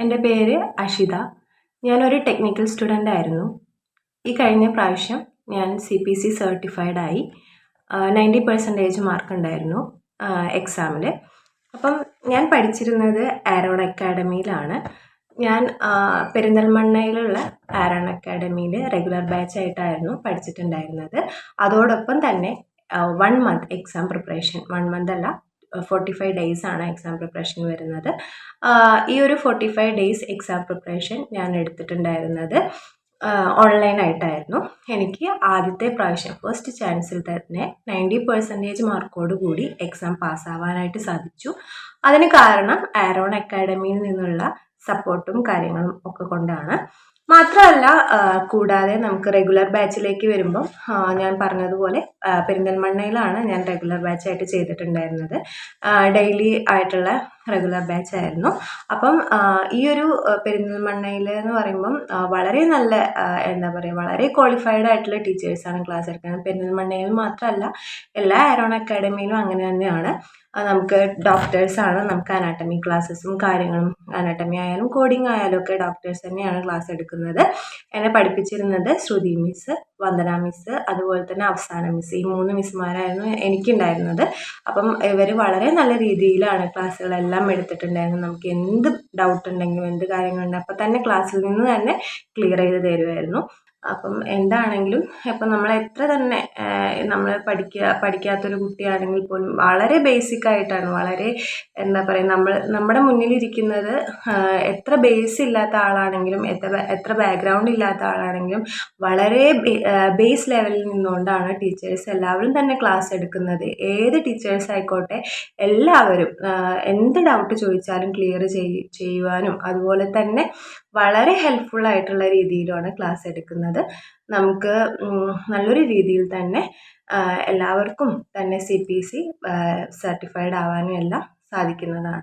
എൻ്റെ പേര് അഷിത. ഞാനൊരു ടെക്നിക്കൽ സ്റ്റുഡൻ്റ് ആയിരുന്നു. ഈ കഴിഞ്ഞ പ്രാവശ്യം ഞാൻ CPC സർട്ടിഫൈഡ് ആയി. 90% മാർക്ക് ഉണ്ടായിരുന്നു എക്സാമിൽ. അപ്പം ഞാൻ പഠിച്ചിരുന്നത് ആരോൺ അക്കാഡമിയിലാണ്. ഞാൻ പെരിന്തൽമണ്ണയിലുള്ള ആരോൺ അക്കാഡമിയിൽ റെഗുലർ ബാച്ച് ആയിട്ടായിരുന്നു പഠിച്ചിട്ടുണ്ടായിരുന്നത്. അതോടൊപ്പം തന്നെ 1 മന്ത് എക്സാം പ്രിപ്പറേഷൻ, 1 മന്ത് അല്ല 45 ഡേയ്സ് ആണ് എക്സാം പ്രിപ്പറേഷൻ വരുന്നത്. ഈ ഒരു 45 ഡേയ്സ് എക്സാം പ്രിപ്പറേഷൻ ഞാൻ എടുത്തിട്ടുണ്ടായിരുന്നത് ഓൺലൈനായിട്ടായിരുന്നു. എനിക്ക് ആദ്യത്തെ പ്രാവശ്യം ഫസ്റ്റ് ചാൻസിൽ തന്നെ 90% മാർക്കോട് കൂടി എക്സാം പാസ്സാവാനായിട്ട് സാധിച്ചു. അതിന് കാരണം ആരോൺ അക്കാഡമിയിൽ നിന്നുള്ള സപ്പോർട്ടും കാര്യങ്ങളും ഒക്കെ കൊണ്ടാണ്. മാത്രമല്ല, കൂടാതെ നമുക്ക് റെഗുലർ ബാച്ചിലേക്ക് വരുമ്പം ഞാൻ പറഞ്ഞതുപോലെ പെരിന്തൽമണ്ണയിലാണ് ഞാൻ റെഗുലർ ബാച്ചായിട്ട് ചെയ്തിട്ടുണ്ടായിരുന്നത്. ഡെയിലി ആയിട്ടുള്ള റെഗുലർ ബാച്ച് ആയിരുന്നു. അപ്പം ഈ ഒരു പെരിന്തൽമണ്ണയിൽ എന്ന് പറയുമ്പം വളരെ നല്ല എന്താ പറയുക, വളരെ ക്വാളിഫൈഡ് ആയിട്ടുള്ള ടീച്ചേഴ്സാണ് ക്ലാസ് എടുക്കുന്നത്. പെരിന്തൽമണ്ണയിൽ മാത്രമല്ല, എല്ലാ ആരോൺ അക്കാഡമിയിലും അങ്ങനെ തന്നെയാണ്. നമുക്ക് ഡോക്ടേഴ്സാണ് നമുക്ക് അനാട്ടമി ക്ലാസ്സസും കാര്യങ്ങളും, അനാട്ടമി ആയാലും കോഡിംഗ് ആയാലും ഒക്കെ ഡോക്ടേഴ്സ് തന്നെയാണ് ക്ലാസ് എടുക്കുന്നത്. എന്നെ പഠിപ്പിച്ചിരുന്നത് ശ്രുതി മിസ്, വന്ദന മിസ്, അതുപോലെ തന്നെ അവസാന മിസ്. ഈ 3 മിസ്സുമാരായിരുന്നു എനിക്കുണ്ടായിരുന്നത്. അപ്പം ഇവർ വളരെ നല്ല രീതിയിലാണ് ക്ലാസ്സുകളെല്ലാം എടുത്തിട്ടുണ്ടായിരുന്നത്. നമുക്ക് എന്ത് ഡൗട്ട് ഉണ്ടെങ്കിലും എന്ത് കാര്യങ്ങളുണ്ടെങ്കിലും അപ്പം തന്നെ ക്ലാസ്സിൽ നിന്ന് തന്നെ ക്ലിയർ ചെയ്ത് തരുമായിരുന്നു. അപ്പം എന്താണെങ്കിലും ഇപ്പം നമ്മൾ എത്ര തന്നെ നമ്മൾ പഠിക്കാത്തൊരു കുട്ടിയാണെങ്കിൽ പോലും വളരെ ബേസിക് ആയിട്ടാണ്, വളരെ എന്താ പറയുക, നമ്മുടെ മുന്നിലിരിക്കുന്നത് എത്ര ബേസ് ഇല്ലാത്ത ആളാണെങ്കിലും എത്ര ബാക്ക്ഗ്രൗണ്ട് ഇല്ലാത്ത ആളാണെങ്കിലും വളരെ ബേസ് ലെവലിൽ നിന്നുകൊണ്ടാണ് ടീച്ചേഴ്സ് എല്ലാവരും തന്നെ ക്ലാസ് എടുക്കുന്നത്. ഏത് ടീച്ചേഴ്സ് ആയിക്കോട്ടെ, എല്ലാവരും എന്ത് ഡൗട്ട് ചോദിച്ചാലും ക്ലിയർ ചെയ്യുവാനും അതുപോലെ തന്നെ വളരെ ഹെൽപ്ഫുൾ ആയിട്ടുള്ള രീതിയിലാണ് ക്ലാസ് എടുക്കുന്നത്. നമുക്ക് നല്ലൊരു രീതിയിൽ തന്നെ എല്ലാവർക്കും തന്നെ CPC സർട്ടിഫൈഡ് ആവാനും എല്ലാം സാധിക്കുന്നതാണ്.